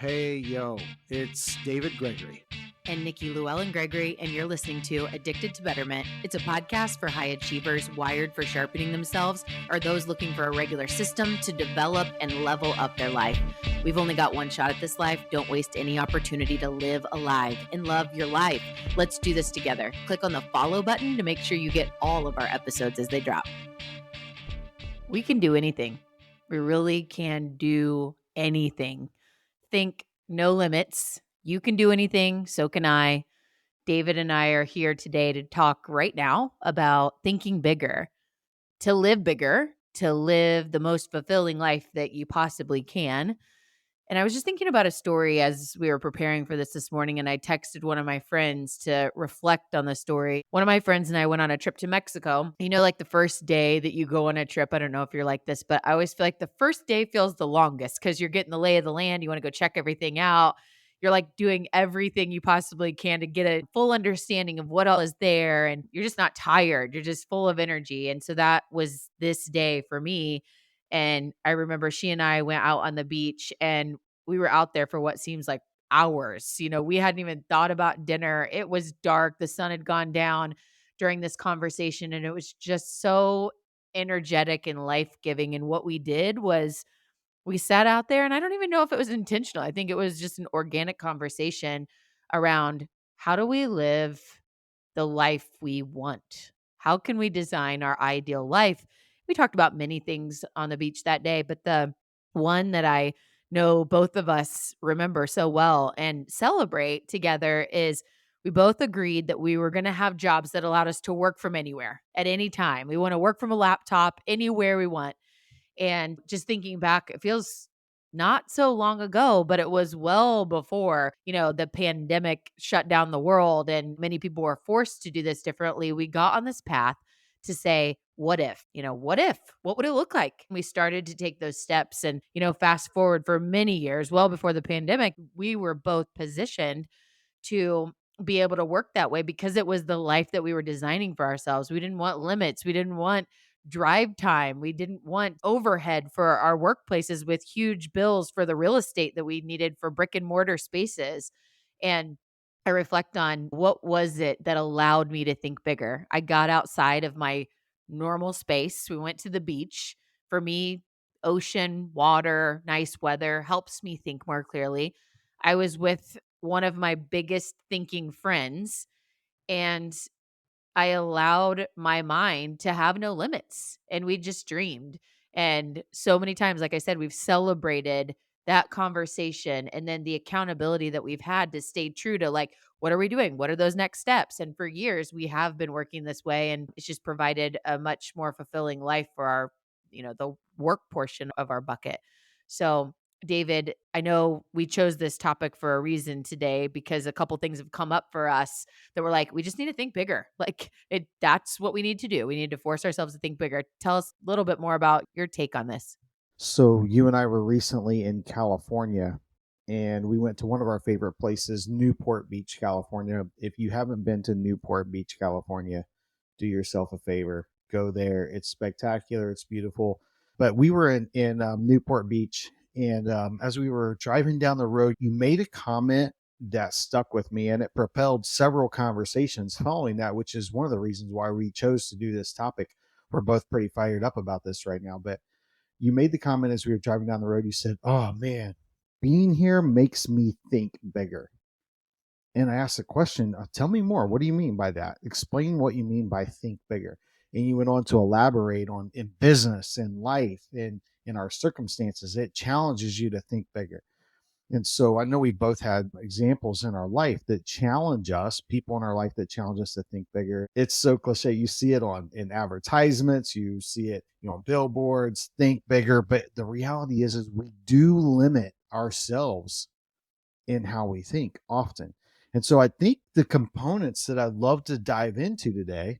Hey, yo, it's David Gregory. And Nikki Llewellyn Gregory, and you're listening to Addicted to Betterment. It's a podcast for high achievers wired for sharpening themselves or those looking for a regular system to develop and level up their life. We've only got one shot at this life. Don't waste any opportunity to live alive and love your life. Let's do this together. Click on the follow button to make sure you get all of our episodes as they drop. We can do anything. We really can do anything. Think no limits. You can do anything, so can I. David and I are here today to talk right now about thinking bigger, to live bigger, to live the most fulfilling life that you possibly can. And I was just thinking about a story as we were preparing for this morning, and I texted one of my friends to reflect on the story. One of my friends and I went on a trip to Mexico. You know, like the first day that you go on a trip, I don't know if you're like this, but I always feel like the first day feels the longest because you're getting the lay of the land. You want to go check everything out. You're like doing everything you possibly can to get a full understanding of what all is there. And you're just not tired. You're just full of energy. And so that was this day for me. And I remember she and I went out on the beach and we were out there for what seems like hours. You know, we hadn't even thought about dinner. It was dark. The sun had gone down during this conversation. And it was just so energetic and life giving. And what we did was we sat out there, and I don't even know if it was intentional. I think it was just an organic conversation around how do we live the life we want? How can we design our ideal life? We talked about many things on the beach that day, but the one that I know both of us remember so well and celebrate together is we both agreed that we were going to have jobs that allowed us to work from anywhere at any time. We want to work from a laptop anywhere we want. And just thinking back, it feels not so long ago, but it was well before, the pandemic shut down the world and many people were forced to do this differently. We got on this path to say, what if? What if? What would it look like? We started to take those steps and, fast forward for many years, well before the pandemic, we were both positioned to be able to work that way because it was the life that we were designing for ourselves. We didn't want limits. We didn't want drive time. We didn't want overhead for our workplaces with huge bills for the real estate that we needed for brick and mortar spaces. And I reflect on what was it that allowed me to think bigger. I got outside of my normal space. We went to the beach. For me, ocean, water, nice weather helps me think more clearly. I was with one of my biggest thinking friends, and I allowed my mind to have no limits, and we just dreamed. And so many times, like I said, we've celebrated that conversation and then the accountability that we've had to stay true to, like, what are we doing? What are those next steps? And for years, we have been working this way, and it's just provided a much more fulfilling life for our, the work portion of our bucket. So David, I know we chose this topic for a reason today because a couple things have come up for us that we're like, we just need to think bigger. Like that's what we need to do. We need to force ourselves to think bigger. Tell us a little bit more about your take on this. So, you and I were recently in California and we went to one of our favorite places, Newport Beach, California. If you haven't been to Newport Beach, California, do yourself a favor. Go there. It's spectacular. It's beautiful. But we were in Newport Beach, and as we were driving down the road, you made a comment that stuck with me, and it propelled several conversations following that, which is one of the reasons why we chose to do this topic. We're both pretty fired up about this right now. But you made the comment as we were driving down the road. You said, "Oh man, being here makes me think bigger." And I asked the question, tell me more. What do you mean by that? Explain what you mean by think bigger. And you went on to elaborate on in business, in life, in our circumstances. It challenges you to think bigger. And so I know we both had examples in our life that challenge us, people in our life that challenge us to think bigger. It's so cliche. You see it in advertisements, you see it, on billboards, think bigger. But the reality is we do limit ourselves in how we think often. And so I think the components that I'd love to dive into today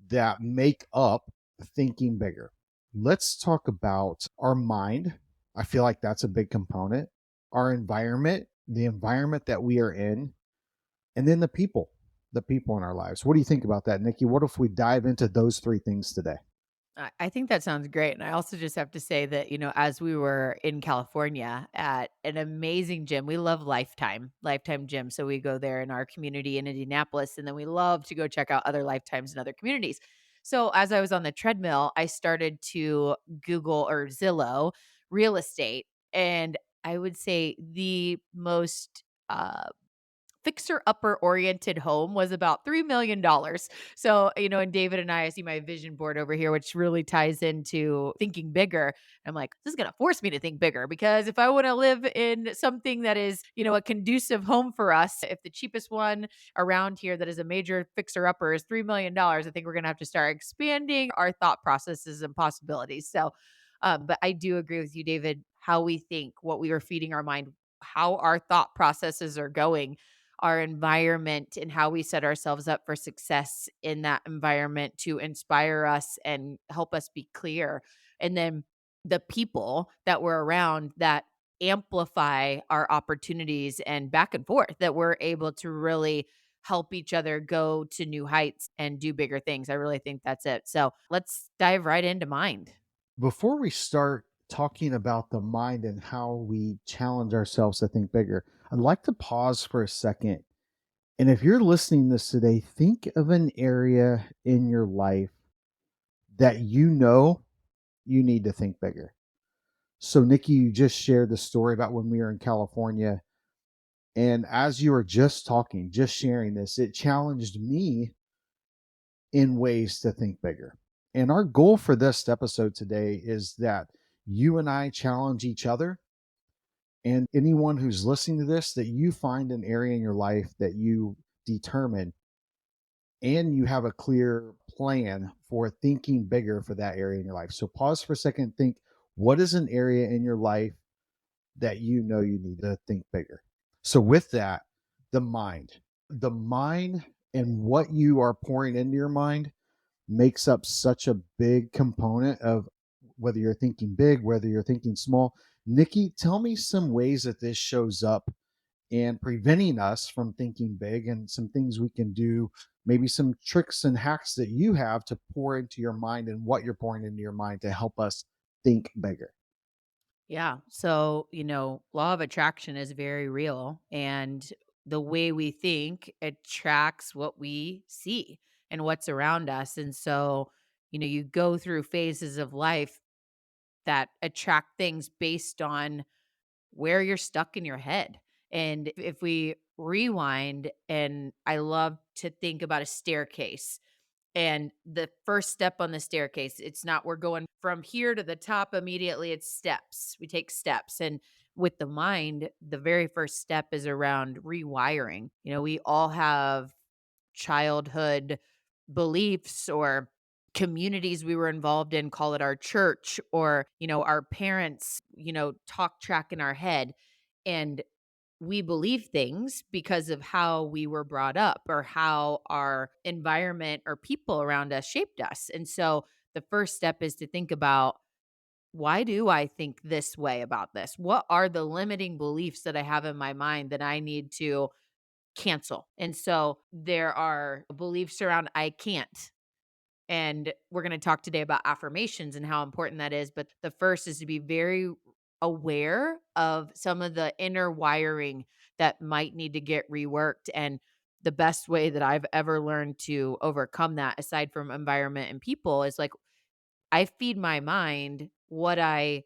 that make up thinking bigger. Let's talk about our mind. I feel like that's a big component. Our environment, the environment that we are in, and then the people in our lives. What do you think about that, Nikki? What if we dive into those three things today? I think that sounds great. And I also just have to say that, as we were in California at an amazing gym, we love Lifetime Gym. So we go there in our community in Indianapolis, and then we love to go check out other Lifetimes in other communities. So as I was on the treadmill, I started to Google or Zillow real estate. And I would say the most fixer upper oriented home was about $3 million. So, and David and I see my vision board over here, which really ties into thinking bigger. I'm like, this is going to force me to think bigger because if I want to live in something that is, a conducive home for us, if the cheapest one around here that is a major fixer upper is $3 million, I think we're going to have to start expanding our thought processes and possibilities. So, but I do agree with you, David, how we think, what we are feeding our mind, how our thought processes are going, our environment and how we set ourselves up for success in that environment to inspire us and help us be clear. And then the people that we're around that amplify our opportunities and back and forth, that we're able to really help each other go to new heights and do bigger things. I really think that's it. So let's dive right into mind. Before we start talking about the mind and how we challenge ourselves to think bigger, I'd like to pause for a second. And if you're listening to this today, think of an area in your life that you need to think bigger. So, Nikki, you just shared the story about when we were in California. And as you were just talking, just sharing this, it challenged me in ways to think bigger. And our goal for this episode today is that you and I challenge each other, and anyone who's listening to this, that you find an area in your life that you determine and you have a clear plan for thinking bigger for that area in your life. So pause for a second, think, what is an area in your life that you need to think bigger? So with that, the mind and what you are pouring into your mind makes up such a big component of whether you're thinking big, whether you're thinking small. Nikki, tell me some ways that this shows up and preventing us from thinking big and some things we can do, maybe some tricks and hacks that you have to pour into your mind and what you're pouring into your mind to help us think bigger. Yeah. So, law of attraction is very real. And the way we think attracts what we see and what's around us. And so, you go through phases of life that attract things based on where you're stuck in your head. And if we rewind, and I love to think about a staircase, and the first step on the staircase, it's not we're going from here to the top immediately, it's steps. We take steps. And with the mind, the very first step is around rewiring. We all have childhood beliefs or communities we were involved in, call it our church or, our parents, talk track in our head. And we believe things because of how we were brought up or how our environment or people around us shaped us. And so the first step is to think about, why do I think this way about this? What are the limiting beliefs that I have in my mind that I need to cancel? And so there are beliefs around I can't. And we're going to talk today about affirmations and how important that is. But the first is to be very aware of some of the inner wiring that might need to get reworked. And the best way that I've ever learned to overcome that, aside from environment and people, is like I feed my mind what I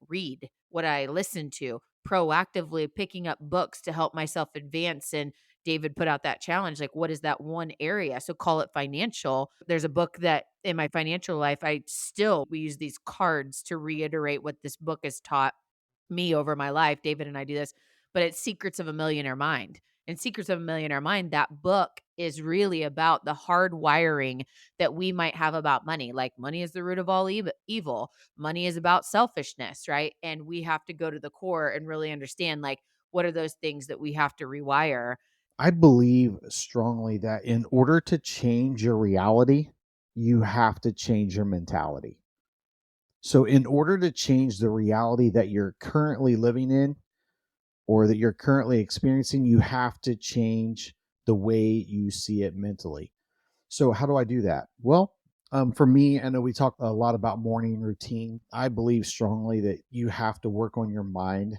read, what I listen to, proactively picking up books to help myself advance. And David put out that challenge like, what is that one area? So call it financial. There's a book that in my financial life, we use these cards to reiterate what this book has taught me over my life. David and I do this, but it's Secrets of a Millionaire Mind. And Secrets of a Millionaire Mind, that book is really about the hard wiring that we might have about money. Like money is the root of all evil. Money is about selfishness, right? And we have to go to the core and really understand like what are those things that we have to rewire. I believe strongly that in order to change your reality, you have to change your mentality. So, in order to change the reality that you're currently living in or that you're currently experiencing, you have to change the way you see it mentally. So, how do I do that? Well, For me, I know we talk a lot about morning routine. I believe strongly that you have to work on your mind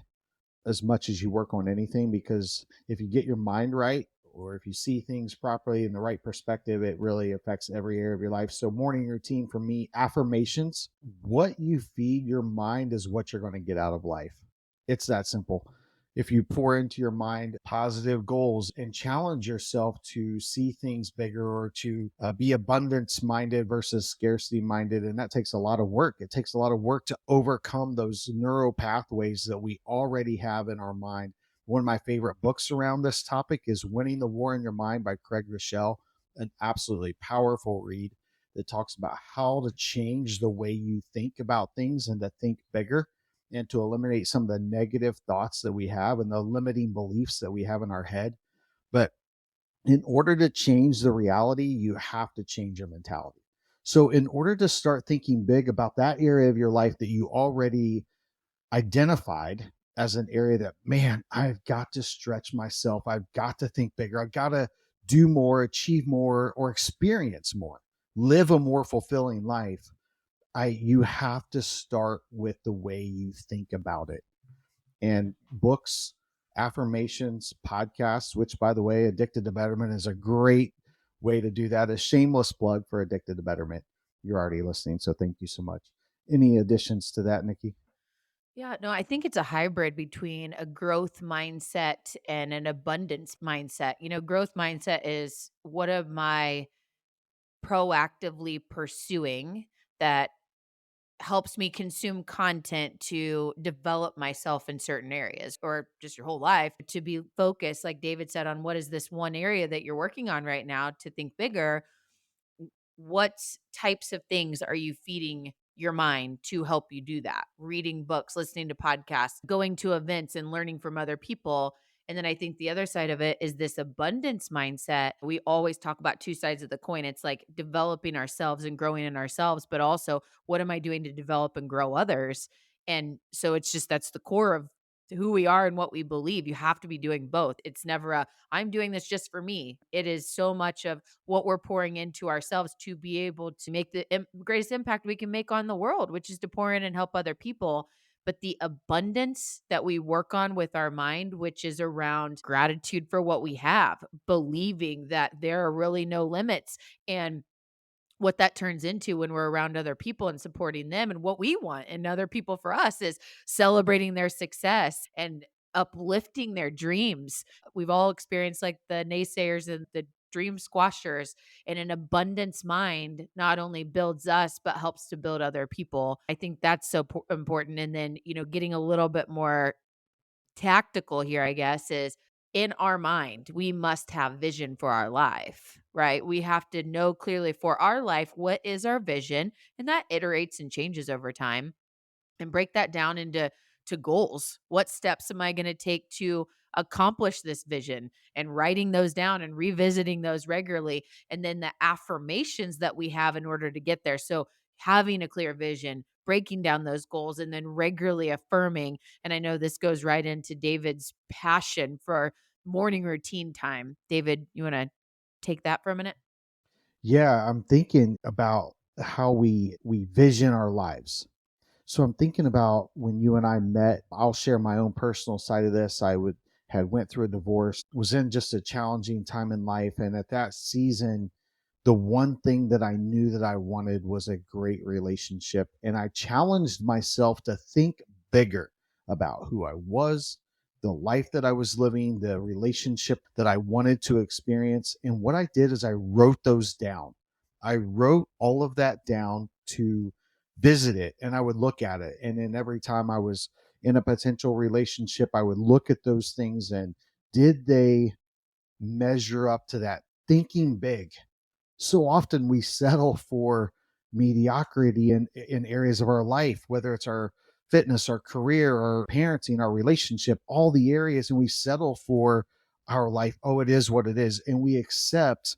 as much as you work on anything, because if you get your mind right, or if you see things properly in the right perspective, it really affects every area of your life. So morning routine for me, affirmations. What you feed your mind is what you're going to get out of life. It's that simple. If you pour into your mind positive goals and challenge yourself to see things bigger, or to be abundance minded versus scarcity minded, and that takes a lot of work. It takes a lot of work to overcome those neural pathways that we already have in our mind. One of my favorite books around this topic is Winning the War in Your Mind by Craig Rochelle, an absolutely powerful read that talks about how to change the way you think about things and to think bigger, and to eliminate some of the negative thoughts that we have and the limiting beliefs that we have in our head. But in order to change the reality, you have to change your mentality. So, in order to start thinking big about that area of your life that you already identified as an area that, man, I've got to stretch myself, I've got to think bigger, I've got to do more, achieve more, or experience more, live a more fulfilling life, you have to start with the way you think about it. And books, affirmations, podcasts, which by the way, Addicted to Betterment is a great way to do that. A shameless plug for Addicted to Betterment. You're already listening, so thank you so much. Any additions to that, Nikki? Yeah, no, I think it's a hybrid between a growth mindset and an abundance mindset. Growth mindset is what am I proactively pursuing that helps me consume content to develop myself in certain areas, or just your whole life to be focused, like David said, on what is this one area that you're working on right now to think bigger. What types of things are you feeding your mind to help you do that? Reading books, listening to podcasts, going to events and learning from other people. And then I think the other side of it is this abundance mindset. We always talk about two sides of the coin. It's like developing ourselves and growing in ourselves, but also what am I doing to develop and grow others? And so it's just that's the core of who we are and what we believe. You have to be doing both. It's never I'm doing this just for me. It is so much of what we're pouring into ourselves to be able to make the greatest impact we can make on the world, which is to pour in and help other people. But the abundance that we work on with our mind, which is around gratitude for what we have, believing that there are really no limits, and what that turns into when we're around other people and supporting them and what we want and other people for us is celebrating their success and uplifting their dreams. We've all experienced like the naysayers and the dream squashers, and an abundance mind not only builds us but helps to build other people. I think that's so important. And then, getting a little bit more tactical here, I guess, is in our mind, we must have vision for our life, right? We have to know clearly for our life what is our vision, and that iterates and changes over time, and break that down into goals. What steps am I going to take to accomplish this vision, and writing those down and revisiting those regularly, and then the affirmations that we have in order to get there. So having a clear vision, breaking down those goals, and then regularly affirming. And I know this goes right into David's passion for morning routine time. David, you want to take that for a minute? Yeah, I'm thinking about how we vision our lives. So I'm thinking about when you and I met. I'll share my own personal side of this. I would had went through a divorce, was in just a challenging time in life, and at that season, the one thing that I knew that I wanted was a great relationship, and I challenged myself to think bigger about who I was, the life that I was living, the relationship that I wanted to experience. And what I did is I wrote those down. I wrote all of that down to visit it, and I would look at it. And then every time I was in a potential relationship, I would look at those things and did they measure up to that thinking big? So often we settle for mediocrity in areas of our life, whether it's our fitness, our career, our parenting, our relationship, all the areas, and we settle for our life. Oh, it is what it is. And we accept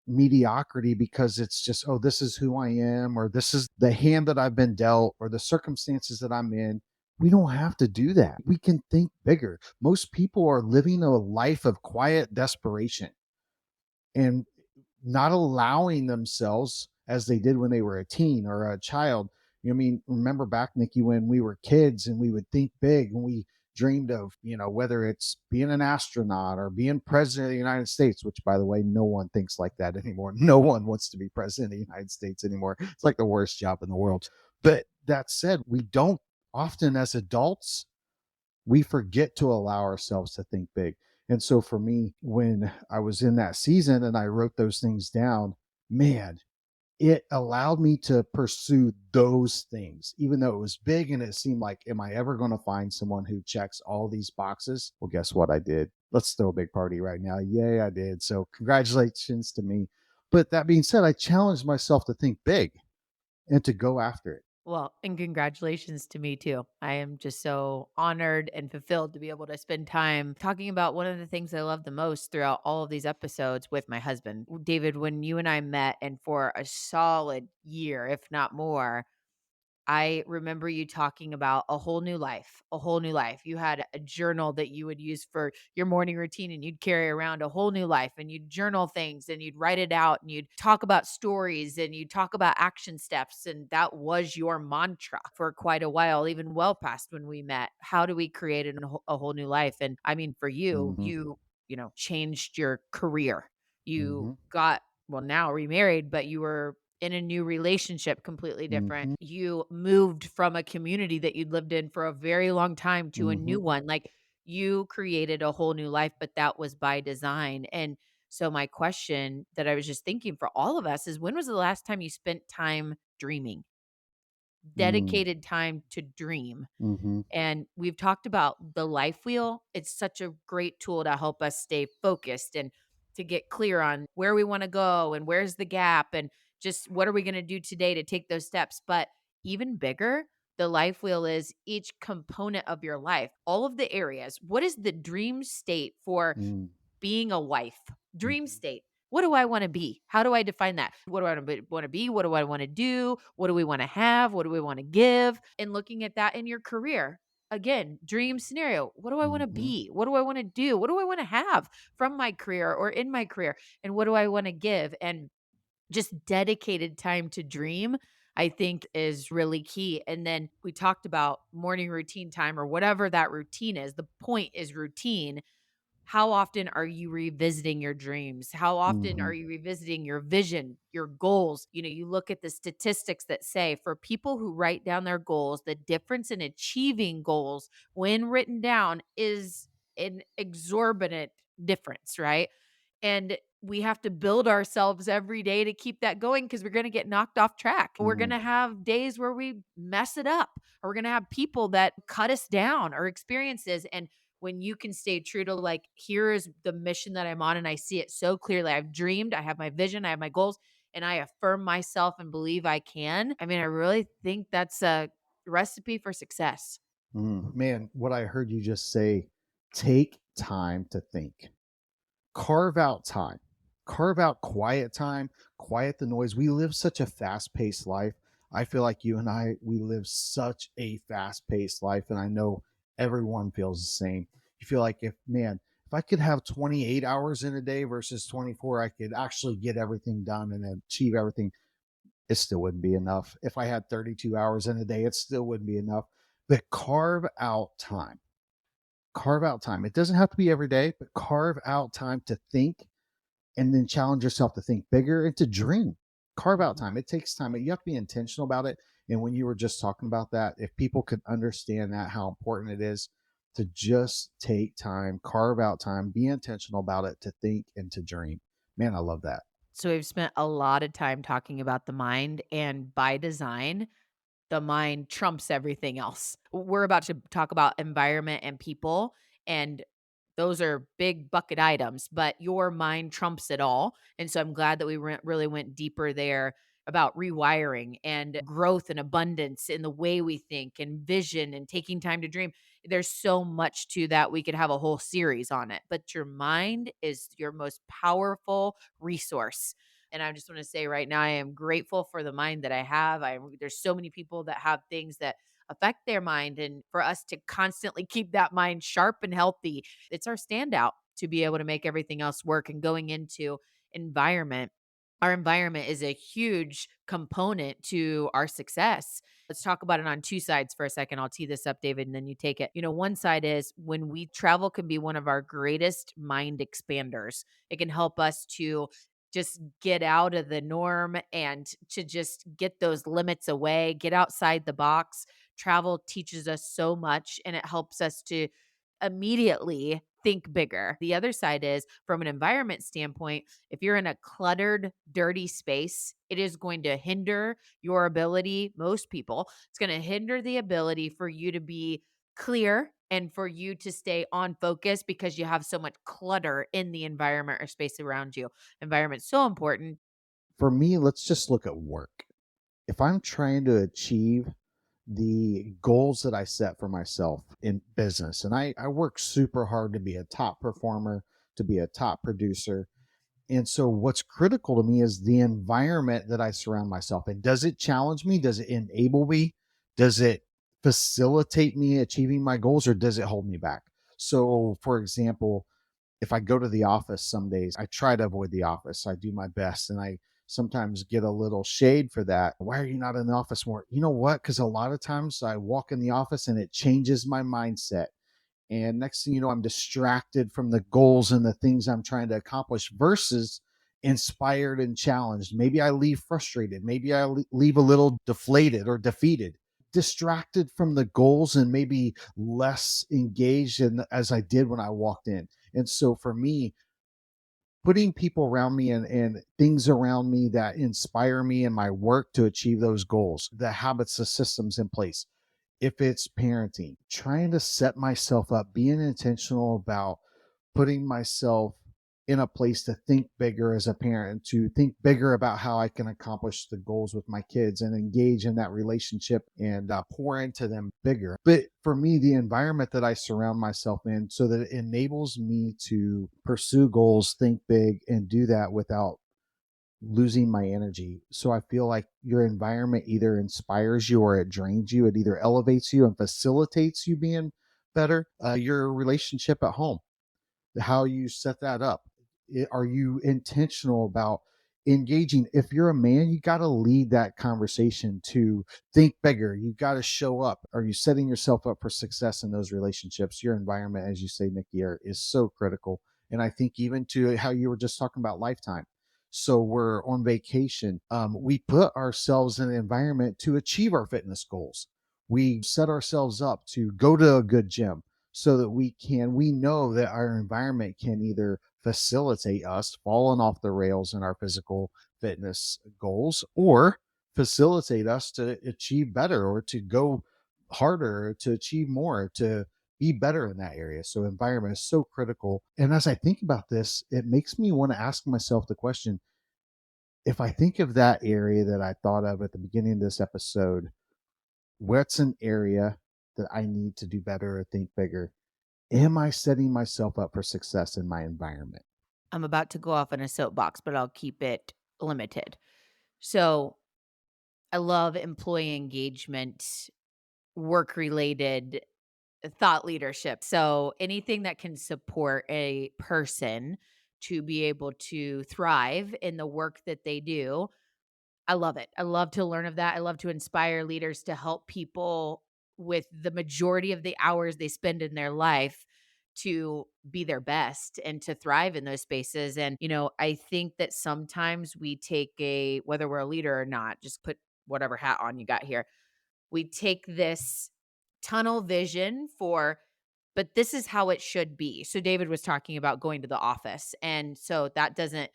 mediocrity because it's just, oh, this is who I am, or this is the hand that I've been dealt, or the circumstances that I'm in. We don't have to do that. We can think bigger. Most people are living a life of quiet desperation and not allowing themselves as they did when they were a teen or a child. I mean, remember back, Nikki, when we were kids and we would think big and we dreamed of, whether it's being an astronaut or being president of the United States, which, by the way, no one thinks like that anymore. No one wants to be president of the United States anymore. It's like the worst job in the world. But that said, we don't often, as adults, we forget to allow ourselves to think big. And so for me, when I was in that season and I wrote those things down, man, it allowed me to pursue those things, even though it was big and it seemed like, am I ever going to find someone who checks all these boxes? Well, guess what I did? Let's throw a big party right now. Yay, I did. So congratulations to me. But that being said, I challenged myself to think big and to go after it. Well, and congratulations to me too. I am just so honored and fulfilled to be able to spend time talking about one of the things I love the most throughout all of these episodes with my husband. David, when you and I met, and for a solid year, if not more, I remember you talking about a whole new life, a whole new life. You had a journal that you would use for your morning routine, and you'd carry around a whole new life, and you'd journal things and you'd write it out and you'd talk about stories and you'd talk about action steps. And that was your mantra for quite a while, even well past when we met. How do we create a whole new life? And I mean, for you, Mm-hmm. changed your career. You Mm-hmm. got, well, now remarried, but you were in a new relationship completely different. Mm-hmm. You moved from a community that you'd lived in for a very long time to a Mm-hmm. new one. Like, you created a whole new life, but that was by design. And so my question that I was just thinking for all of us is, when was the last time you spent time dreaming? Dedicated time to dream. Mm-hmm. And we've talked about the life wheel. It's such a great tool to help us stay focused and to get clear on where we want to go and where's the gap and just what are we going to do today to take those steps. But even bigger, the life wheel is each component of your life, all of the areas. What is the dream state for Mm-hmm. being a wife? Dream state. What do I want to be? How do I define that? What do I want to be? What do I want to do? What do we want to have? What do we want to give? And looking at that in your career. Again, dream scenario. What do I want to Mm-hmm. be? What do I want to do? What do I want to have from my career or in my career? And what do I want to give? And just dedicated time to dream, I think, is really key. And then we talked about morning routine time or whatever that routine is. The point is routine. How often are you revisiting your dreams? How often Mm-hmm. are you revisiting your vision, your goals? You look at the statistics that say for people who write down their goals, the difference in achieving goals when written down is an exorbitant difference, right? And we have to build ourselves every day to keep that going because we're going to get knocked off track. We're going Mm-hmm. to have days where we mess it up, or we're going to have people that cut us down or experiences. And when you can stay true to, like, here is the mission that I'm on and I see it so clearly. I've dreamed, I have my vision, I have my goals, and I affirm myself and believe I can. I mean, I really think that's a recipe for success. Man, what I heard you just say, take time to think. Carve out time. Carve out quiet time, quiet the noise. We live such a fast-paced life. I feel like you and I, we live such a fast-paced life, and I know everyone feels the same. You feel like, if I could have 28 hours in a day versus 24, I could actually get everything done and achieve everything. It still wouldn't be enough. If I had 32 hours in a day, it still wouldn't be enough. But carve out time. Carve out time. It doesn't have to be every day, but carve out time to think and then challenge yourself to think bigger and to dream. Carve out Mhm. time. It takes time. You have to be intentional about it. And when you were just talking about that, if people could understand that, how important it is to just take time, carve out time, be intentional about it, to think and to dream. Man, I love that. So we've spent a lot of time talking about the mind, and by design, the mind trumps everything else. We're about to talk about environment and people, and those are big bucket items, but your mind trumps it all. And so I'm glad that we really went deeper there about rewiring and growth and abundance in the way we think and vision and taking time to dream. There's so much to that. We could have a whole series on it, but your mind is your most powerful resource. And I just want to say right now, I am grateful for the mind that I have. There's so many people that have things that affect their mind. And for us to constantly keep that mind sharp and healthy, it's our standout to be able to make everything else work. And going into environment, Our environment is a huge component to our success. Let's talk about it on two sides for a second. I'll tee this up, David, and then you take it. One side is when we travel can be one of our greatest mind expanders. It can help us to just get out of the norm and to just get those limits away, get outside the box. Travel teaches us so much and it helps us to immediately think bigger. The other side is from an environment standpoint, if you're in a cluttered, dirty space, it is going to hinder your ability, most people, it's going to hinder the ability for you to be clear and for you to stay on focus because you have so much clutter in the environment or space around you. Environment's so important. For me, let's just look at work. If I'm trying to achieve the goals that I set for myself in business, and I work super hard to be a top performer, to be a top producer. And so what's critical to me is the environment that I surround myself in. Does it challenge me? Does it enable me? Does it facilitate me achieving my goals, or does it hold me back? So, for example, if I go to the office some days, I try to avoid the office. I do my best, and I sometimes get a little shade for that. Why are you not in the office more? You know what? Because a lot of times I walk in the office and it changes my mindset. And next thing you know, I'm distracted from the goals and the things I'm trying to accomplish versus inspired and challenged. Maybe I leave frustrated. Maybe I leave a little deflated or defeated, distracted from the goals and maybe less engaged as I did when I walked in. And so for me, putting people around me and things around me that inspire me in my work to achieve those goals, the habits, the systems in place. If it's parenting, trying to set myself up, being intentional about putting myself in a place to think bigger as a parent, to think bigger about how I can accomplish the goals with my kids and engage in that relationship and pour into them bigger. But for me, the environment that I surround myself in so that it enables me to pursue goals, think big, and do that without losing my energy. So I feel like your environment either inspires you or it drains you. It either elevates you and facilitates you being better. Your relationship at home, how you set that up. Are you intentional about engaging? If you're a man, you got to lead that conversation to think bigger. You got to show up. Are you setting yourself up for success in those relationships? Your environment, as you say, Nikki, is so critical. And I think even to how you were just talking about lifetime. So we're on vacation. We put ourselves in an environment to achieve our fitness goals. We set ourselves up to go to a good gym so that we know that our environment can either facilitate us falling off the rails in our physical fitness goals or facilitate us to achieve better or to go harder, to achieve more, to be better in that area. So environment is so critical. And as I think about this, it makes me want to ask myself the question, if I think of that area that I thought of at the beginning of this episode, what's an area that I need to do better or think bigger? Am I setting myself up for success in my environment? I'm about to go off on a soapbox, but I'll keep it limited. So I love employee engagement, work related thought leadership. So anything that can support a person to be able to thrive in the work that they do, I love it. I love to learn of that. I love to inspire leaders to help people with the majority of the hours they spend in their life to be their best and to thrive in those spaces. And, I think that sometimes we take whether we're a leader or not, just put whatever hat on you got here. We take this tunnel vision but this is how it should be. So David was talking about going to the office. And so that doesn't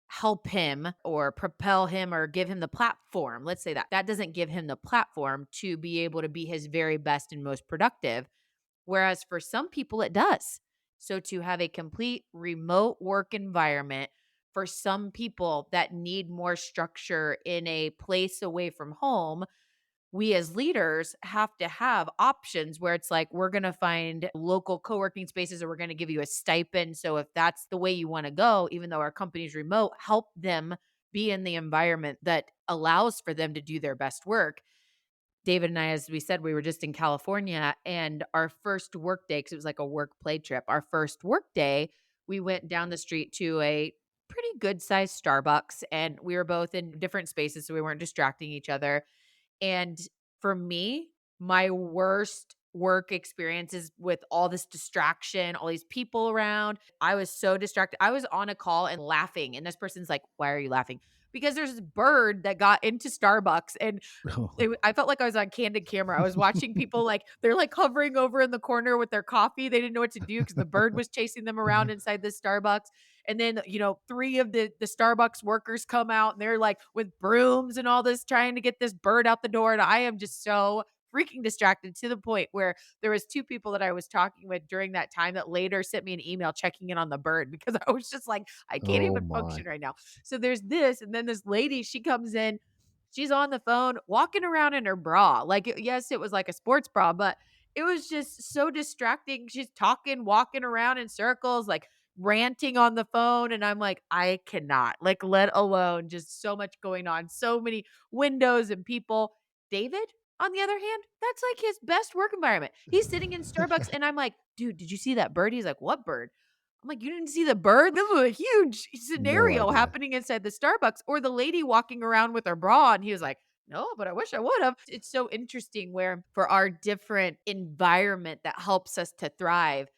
help him or propel him or give him the platform. Let's say that doesn't give him the platform to be able to be his very best and most productive. Whereas for some people, it does. So to have a complete remote work environment for some people that need more structure in a place away from home, we as leaders have to have options where it's like, we're going to find local co-working spaces or we're going to give you a stipend. So if that's the way you want to go, even though our company's remote, help them be in the environment that allows for them to do their best work. David and I, as we said, we were just in California, and our first work day, because it was like a work play trip, our first work day, we went down the street to a pretty good sized Starbucks, and we were both in different spaces, so we weren't distracting each other. And for me, my worst work experiences with all this distraction, all these people around. I was so distracted. I was on a call and laughing, and this person's like, "Why are you laughing?" Because there's this bird that got into Starbucks, and I felt like I was on candid camera. I was watching people like they're like hovering over in the corner with their coffee. They didn't know what to do because the bird was chasing them around inside the Starbucks. And then, three of the Starbucks workers come out and they're like with brooms and all this trying to get this bird out the door. And I am just so freaking distracted to the point where there was two people that I was talking with during that time that later sent me an email checking in on the bird because I was just like, I can't Oh even my. function right now. So there's this, and then this lady, she comes in. She's on the phone walking around in her bra. Like, yes, it was like a sports bra, but it was just so distracting. She's talking, walking around in circles, like ranting on the phone. And I'm like, I cannot, like, let alone just so much going on, so many windows and people. David, on the other hand, that's like his best work environment. He's sitting in Starbucks, and I'm like, dude, did you see that bird? He's like, what bird? I'm like, "You didn't see the bird? This was a huge No scenario idea. happening inside the Starbucks," or the lady walking around with her bra, and he was like, "No, but I wish I would've." It's so interesting where for our different environment that helps us to thrive,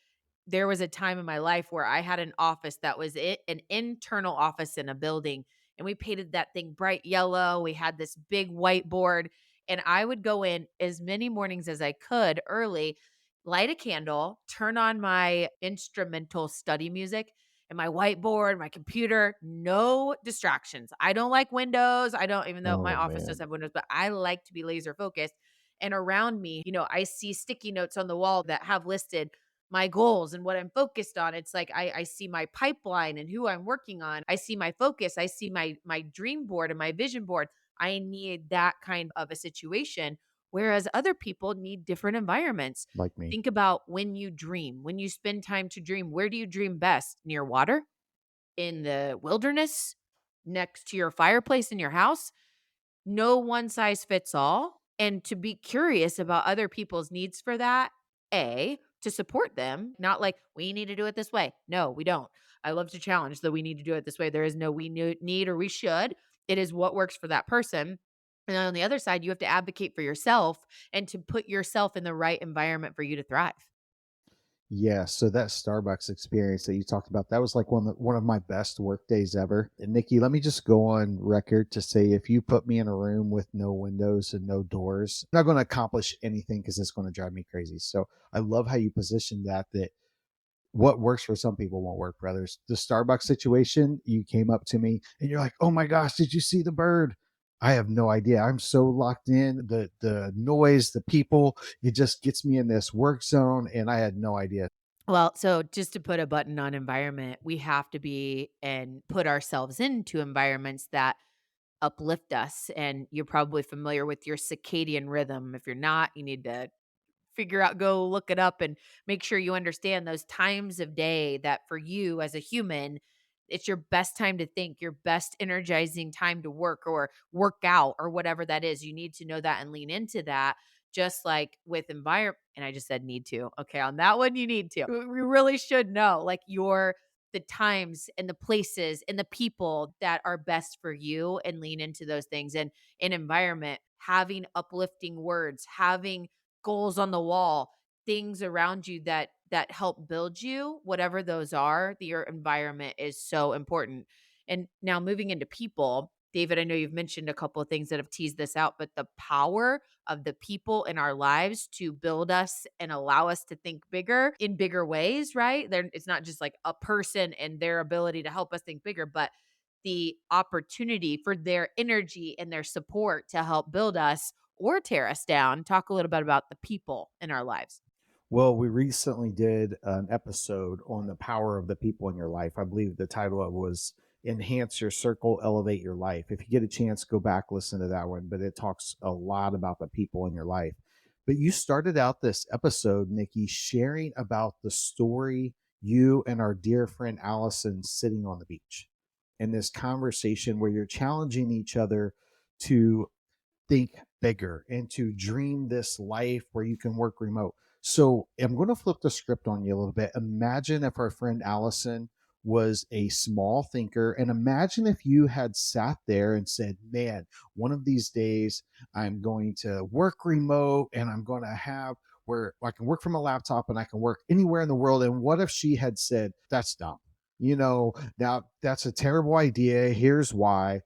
there was a time in my life where I had an office that was an internal office in a building, and we painted that thing bright yellow. We had this big whiteboard, and I would go in as many mornings as I could early, light a candle, turn on my instrumental study music and my whiteboard, my computer, no distractions. I don't like windows. I don't, even though my Oh office does man. have windows, but I like to be laser focused. And around me, I see sticky notes on the wall that have listed my goals and what I'm focused on. It's like I see my pipeline and who I'm working on. I see my focus. I see my dream board and my vision board. I need that kind of a situation. Whereas other people need different environments. Like me. Think about when you dream, when you spend time to dream, where do you dream best? Near water, in the wilderness, next to your fireplace in your house? No one size fits all, and to be curious about other people's needs for that, A, to support them, not like, "We need to do it this way." No, we don't. I love to challenge that we need to do it this way. There is no we need or we should. It is what works for that person. And on the other side, you have to advocate for yourself and to put yourself in the right environment for you to thrive. Yeah, so that Starbucks experience that you talked about, that was like one of my best work days ever. And Nikki, let me just go on record to say if you put me in a room with no windows and no doors, I'm not going to accomplish anything because it's going to drive me crazy. So I love how you positioned that what works for some people won't work for others. The Starbucks situation, you came up to me and you're like, "Oh my gosh, did you see the bird?" I have no idea. I'm so locked in. The noise, the people, it just gets me in this work zone and I had no idea. Well, so just to put a button on environment, we have to be and put ourselves into environments that uplift us. And you're probably familiar with your circadian rhythm. If you're not, you need to go look it up and make sure you understand those times of day that for you as a human, it's your best time to think, your best energizing time to work or work out or whatever that is. You need to know that and lean into that. Just like with environment, and I just said need to. Okay, on that one, you need to. We really should know like the times and the places and the people that are best for you and lean into those things. And in environment, having uplifting words, having goals on the wall, things around you that help build you, whatever those are, your environment is so important. And now moving into people, David, I know you've mentioned a couple of things that have teased this out, but the power of the people in our lives to build us and allow us to think bigger in bigger ways, right? It's not just like a person and their ability to help us think bigger, but the opportunity for their energy and their support to help build us or tear us down. Talk a little bit about the people in our lives. Well, we recently did an episode on the power of the people in your life. I believe the title of it was Enhance Your Circle, Elevate Your Life. If you get a chance, go back, listen to that one. But it talks a lot about the people in your life. But you started out this episode, Nikki, sharing about the story you and our dear friend Allison sitting on the beach in this conversation where you're challenging each other to think bigger and to dream this life where you can work remote. So I'm going to flip the script on you a little bit. Imagine if our friend Allison was a small thinker. And imagine if you had sat there and said, man, one of these days I'm going to work remote and I'm going to have where I can work from a laptop and I can work anywhere in the world. And what if she had said, that's dumb? Now that's a terrible idea. Here's why,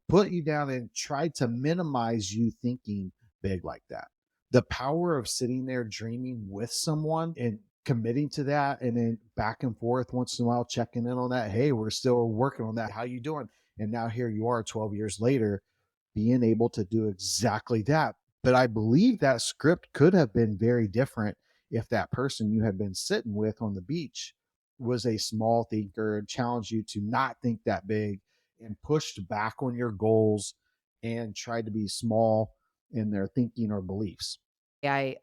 put you down and tried to minimize you thinking big like that. The power of sitting there dreaming with someone and committing to that, and then back and forth once in a while checking in on that. Hey, we're still working on that. How you doing? And now here you are 12 years later being able to do exactly that. But I believe that script could have been very different if that person you had been sitting with on the beach was a small thinker and challenged you to not think that big and pushed back on your goals and tried to be small in their thinking or beliefs. I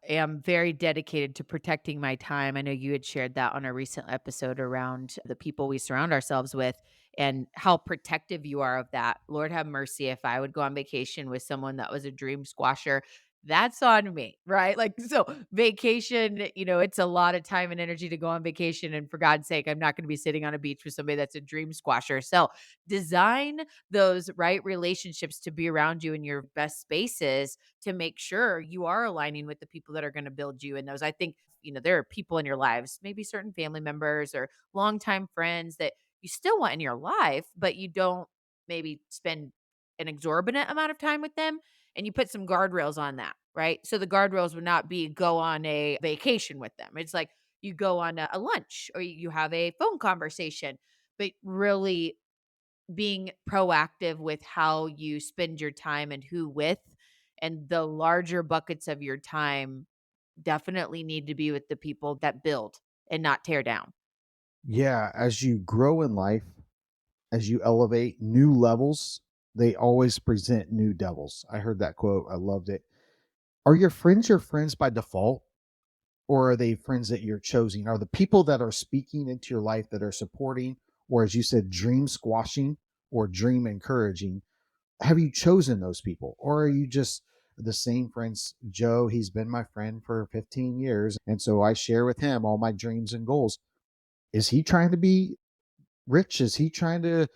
am very dedicated to protecting my time. I know you had shared that on a recent episode around the people we surround ourselves with and how protective you are of that. Lord have mercy if I would go on vacation with someone that was a dream squasher. That's on me, right? Like, so vacation, it's a lot of time and energy to go on vacation. And for God's sake, I'm not going to be sitting on a beach with somebody that's a dream squasher. So design those right relationships to be around you in your best spaces to make sure you are aligning with the people that are going to build you in those. I think, there are people in your lives, maybe certain family members or longtime friends that you still want in your life, but you don't maybe spend an exorbitant amount of time with them. And you put some guardrails on that, right? So the guardrails would not be go on a vacation with them. It's like you go on a lunch or you have a phone conversation, but really being proactive with how you spend your time and who with, and the larger buckets of your time definitely need to be with the people that build and not tear down. Yeah, as you grow in life, as you elevate new levels, they always present new devils. I heard that quote. I loved it. Are your friends by default, or are they friends that you're choosing? Are the people that are speaking into your life that are supporting, or as you said, dream squashing or dream encouraging? Have you chosen those people, or are you just the same friends? Joe, he's been my friend for 15 years. And so I share with him all my dreams and goals. Is he trying to be rich? Is he trying to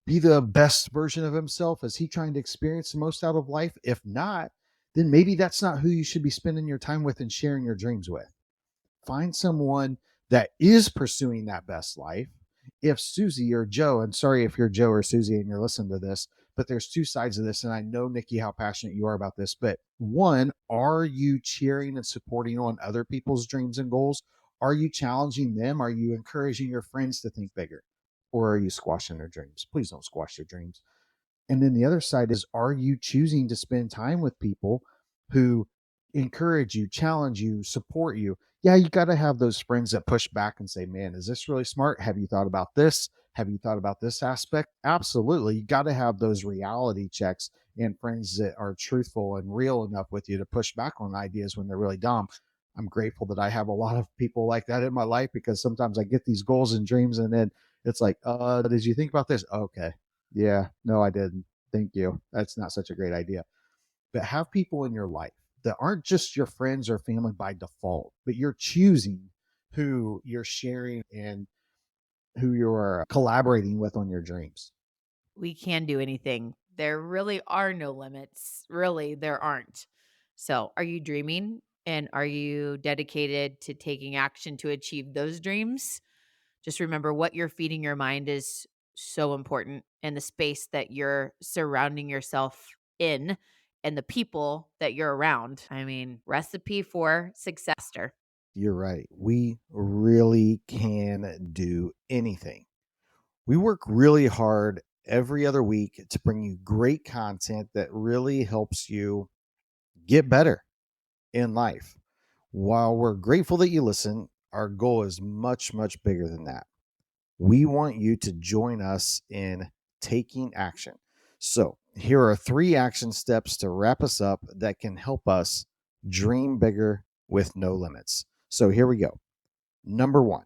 be the best version of himself? Is he trying to experience the most out of life? If not, then maybe that's not who you should be spending your time with and sharing your dreams with. Find someone that is pursuing that best life. If Susie or Joe, and sorry if you're Joe or Susie and you're listening to this, but there's two sides of this. And I know, Nikki, how passionate you are about this. But one, are you cheering and supporting on other people's dreams and goals? Are you challenging them? Are you encouraging your friends to think bigger? Or are you squashing their dreams? Please don't squash their dreams. And then the other side is, are you choosing to spend time with people who encourage you, challenge you, support you? Yeah, you got to have those friends that push back and say, man, is this really smart? Have you thought about this? Have you thought about this aspect? Absolutely. You got to have those reality checks and friends that are truthful and real enough with you to push back on ideas when they're really dumb. I'm grateful that I have a lot of people like that in my life, because sometimes I get these goals and dreams and then it's like, did you think about this? Okay. Yeah, no, I didn't. Thank you. That's not such a great idea. But have people in your life that aren't just your friends or family by default, but you're choosing who you're sharing and who you're collaborating with on your dreams. We can do anything. There really are no limits. Really, there aren't. So, are you dreaming and are you dedicated to taking action to achieve those dreams? Just remember what you're feeding your mind is so important, and the space that you're surrounding yourself in and the people that you're around. I mean, recipe for success. You're right. We really can do anything. We work really hard every other week to bring you great content that really helps you get better in life. While we're grateful that you listen, our goal is much, much bigger than that. We want you to join us in taking action. So, here are 3 action steps to wrap us up that can help us dream bigger with no limits. So, here we go. Number 1,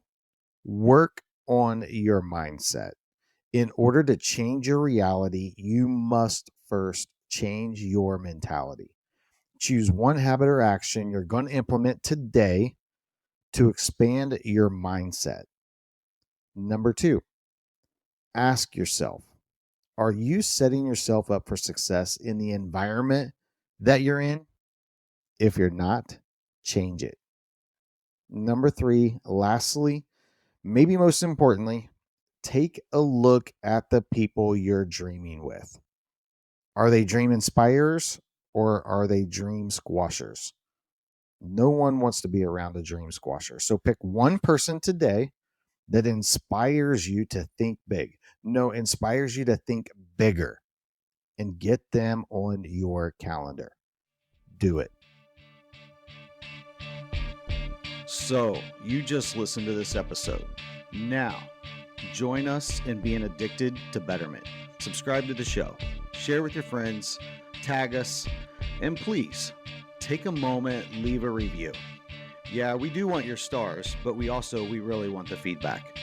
work on your mindset. In order to change your reality, you must first change your mentality. Choose one habit or action you're going to implement today to expand your mindset. Number 2, ask yourself, are you setting yourself up for success in the environment that you're in? If you're not, change it. Number 3, lastly, maybe most importantly, take a look at the people you're dreaming with. Are they dream inspirers or are they dream squashers? No one wants to be around a dream squasher. So pick one person today that inspires you to think big. No, inspires you to think bigger, and get them on your calendar. Do it. So, you just listened to this episode. Now, join us in being addicted to betterment. Subscribe to the show, share with your friends, tag us, and please take a moment, leave a review. Yeah, we do want your stars, but we really want the feedback.